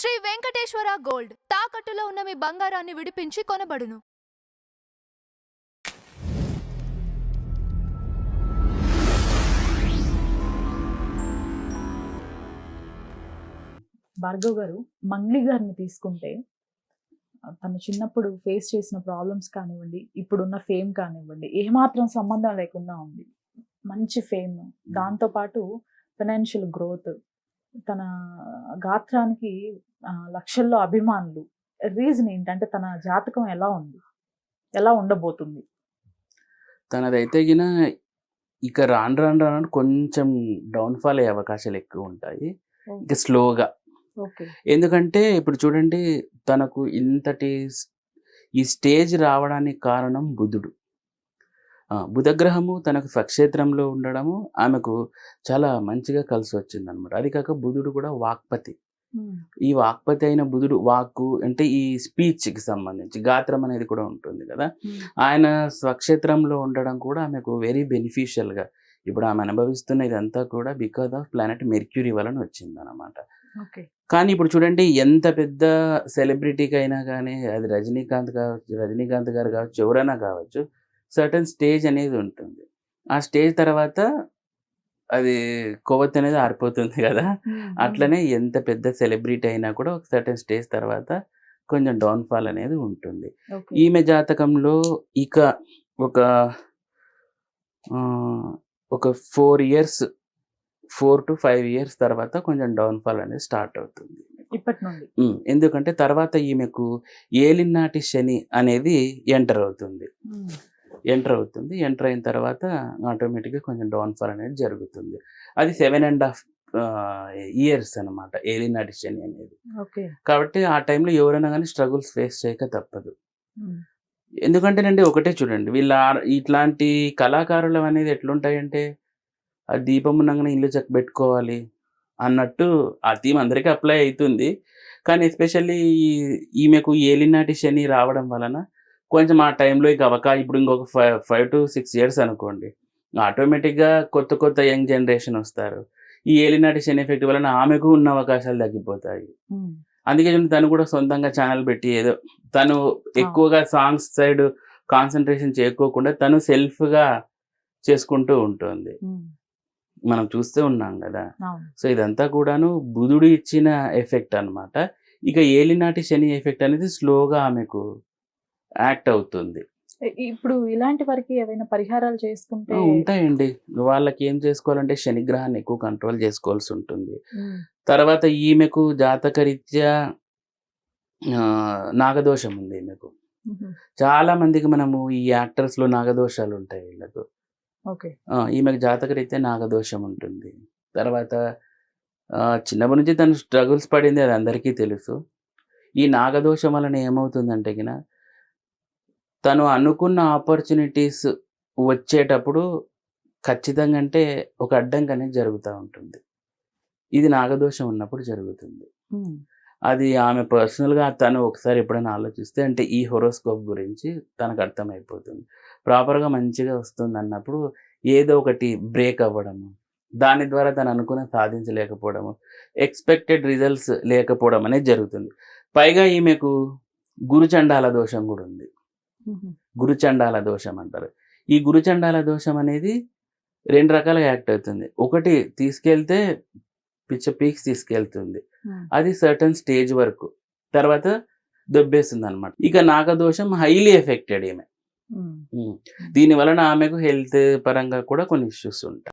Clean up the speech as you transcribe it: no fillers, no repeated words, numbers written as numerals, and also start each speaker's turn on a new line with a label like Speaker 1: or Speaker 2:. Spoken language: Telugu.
Speaker 1: శ్రీ వెంకటేశ్వర గోల్డ్ తాకట్టులో ఉన్న మీ బంగారాన్ని విడిపించి కొనబడును.
Speaker 2: భార్గవ్ గారు, మంగ్లీ గారిని తీసుకుంటే తను చిన్నప్పుడు ఫేస్ చేసిన ప్రాబ్లమ్స్ కానివ్వండి, ఇప్పుడున్న ఫేమ్ కానివ్వండి, ఏమాత్రం సంబంధం లేకుండా ఉంది. మంచి ఫేమ్, దాంతోపాటు ఫైనాన్షియల్ గ్రోత్, తన గాత్రానికి లక్షల్లో అభిమానులు. రీజన్ ఏంటంటే తన జాతకం ఎలా ఉంది, ఎలా ఉండబోతుంది?
Speaker 3: తనదైతే గిన ఇక రాను రాను రాను కొంచెం డౌన్ఫాల్ అయ్యే అవకాశాలు ఎక్కువ ఉంటాయి. ఇక స్లోగా. ఎందుకంటే ఇప్పుడు చూడండి, తనకు ఇంతటి ఈ స్టేజ్ రావడానికి కారణం బుధుడు. బుధగ్రహము తనకు స్వక్షేత్రంలో ఉండడము ఆమెకు చాలా మంచిగా కలిసి వచ్చింది అనమాట. అది కాక బుధుడు కూడా వాక్పతి. ఈ వాక్పతి అయిన బుధుడు, వాక్కు అంటే ఈ స్పీచ్కి సంబంధించి గాత్రం అనేది కూడా ఉంటుంది కదా. ఆయన స్వక్షేత్రంలో ఉండడం కూడా ఆమెకు వెరీ బెనిఫిషియల్గా ఇప్పుడు ఆమె అనుభవిస్తున్న ఇదంతా కూడా బికాజ్ ఆఫ్ ప్లానెట్ మెర్క్యూరీ వలన వచ్చింది అనమాట. కానీ ఇప్పుడు చూడండి, ఎంత పెద్ద సెలబ్రిటీకి అయినా కానీ, అది రజనీకాంత్ గారు కావచ్చు, ఎవరైనా కావచ్చు, సర్టన్ స్టేజ్ అనేది ఉంటుంది. ఆ స్టేజ్ తర్వాత అది కొవ్వొత్తి అనేది ఆరిపోతుంది కదా. అట్లనే ఎంత పెద్ద సెలబ్రిటీ అయినా కూడా ఒక సర్టన్ స్టేజ్ తర్వాత కొంచెం డౌన్ఫాల్ అనేది ఉంటుంది. ఈమె జాతకంలో ఇక ఒక 4 to 5 years తర్వాత కొంచెం డౌన్ఫాల్ అనేది స్టార్ట్ అవుతుంది
Speaker 2: ఇప్పటి నుండి.
Speaker 3: ఎందుకంటే తర్వాత ఈమెకు ఏలినాటి శని అనేది ఎంటర్ అవుతుంది. ఎంటర్ అయిన తర్వాత ఆటోమేటిక్గా కొంచెం డౌన్ఫాల్ అనేది జరుగుతుంది. అది 7.5 years అనమాట ఏలినాటి శని అనేది. కాబట్టి ఆ టైంలో ఎవరైనా కానీ స్ట్రగుల్స్ ఫేస్ చేయక తప్పదు. ఎందుకంటేనండి ఒకటే చూడండి, ఇట్లాంటి కళాకారులు అనేది ఎట్లుంటాయంటే, ఆ దీపం ఉన్నగానే ఇల్లు పెట్టుకోవాలి అన్నట్టు ఆ థీమ్ అందరికీ అప్లై అవుతుంది. కానీ ఎస్పెషల్లీ ఈమెకు ఏలినాటి శని రావడం వలన కొంచెం ఆ టైంలో ఇక ఇప్పుడు ఇంకొక 5 to 6 years అనుకోండి, ఆటోమేటిక్గా కొత్త యంగ్ జనరేషన్ వస్తారు. ఈ ఏలినాటి శని ఎఫెక్ట్ వలన ఆమెకు ఉన్న అవకాశాలు తగ్గిపోతాయి. అందుకే తను కూడా సొంతంగా ఛానల్ పెట్టి ఏదో తను ఎక్కువగా సాంగ్స్ సైడ్ కాన్సన్ట్రేషన్ చేయకోకుండా తను సెల్ఫ్గా చేసుకుంటూ ఉంటుంది. మనం చూస్తూ ఉన్నాం కదా. సో ఇదంతా కూడాను బుధుడు ఇచ్చిన ఎఫెక్ట్ అనమాట. ఇక ఏలినాటి శని ఎఫెక్ట్ అనేది స్లోగా ఆమెకు యాక్ట్ అవుతుంది.
Speaker 2: ఇప్పుడు ఇలాంటి వారికి ఏదైనా పరిహారాలు చేసుకుంటే
Speaker 3: ఉంటాయండి. వాళ్ళకి ఏం చేసుకోవాలంటే శనిగ్రహాన్ని ఎక్కువ కంట్రోల్ చేసుకోవాల్సి ఉంటుంది. తర్వాత ఈమెకు జాతకరీత్యా నాగదోషం ఉంది ఈమెకు. చాలా మందికి మనము ఈ యాక్టర్స్ లో నాగదోషాలు ఉంటాయి వీళ్ళకు. ఈమెకు జాతకరీత్యా నాగదోషం ఉంటుంది. తర్వాత చిన్నప్పటి నుంచి తను స్ట్రగుల్స్ పడింది, అది అందరికీ తెలుసు. ఈ నాగదోషం వలన ఏమవుతుందంటే గిన తను అనుకున్న ఆపర్చునిటీస్ వచ్చేటప్పుడు ఖచ్చితంగా అంటే ఒక అడ్డంకి అనేది జరుగుతూ ఉంటుంది. ఇది నాగదోషం ఉన్నప్పుడు జరుగుతుంది. అది ఆమె పర్సనల్గా తను ఒకసారి ఎప్పుడైనా ఆలోచిస్తే అంటే ఈ హొరోస్కోప్ గురించి తనకు అర్థమైపోతుంది. ప్రాపర్గా మంచిగా వస్తుంది అన్నప్పుడు ఏదో ఒకటి బ్రేక్ అవ్వడము, దాని ద్వారా తను అనుకున్న సాధించలేకపోవడము, ఎక్స్పెక్టెడ్ రిజల్ట్స్ లేకపోవడం అనేది జరుగుతుంది. పైగా ఈమెకు గురుచండాల దోషం కూడా ఉంది. గురుచండాల దోషం అంటారు. ఈ గురుచండాల దోషం అనేది 2 రకాలుగా యాక్ట్ అవుతుంది. ఒకటి తీసుకెళ్తే పీక్స్ తీసుకెళ్తుంది, అది సర్టన్ స్టేజ్ వరకు, తర్వాత దొబ్బేస్తుంది అనమాట. ఇక నాగదోషం హైలీ ఎఫెక్టెడ్ ఈమె. దీని వలన ఆమెకు హెల్త్ పరంగా కూడా కొన్ని ఇష్యూస్ ఉంటాయి.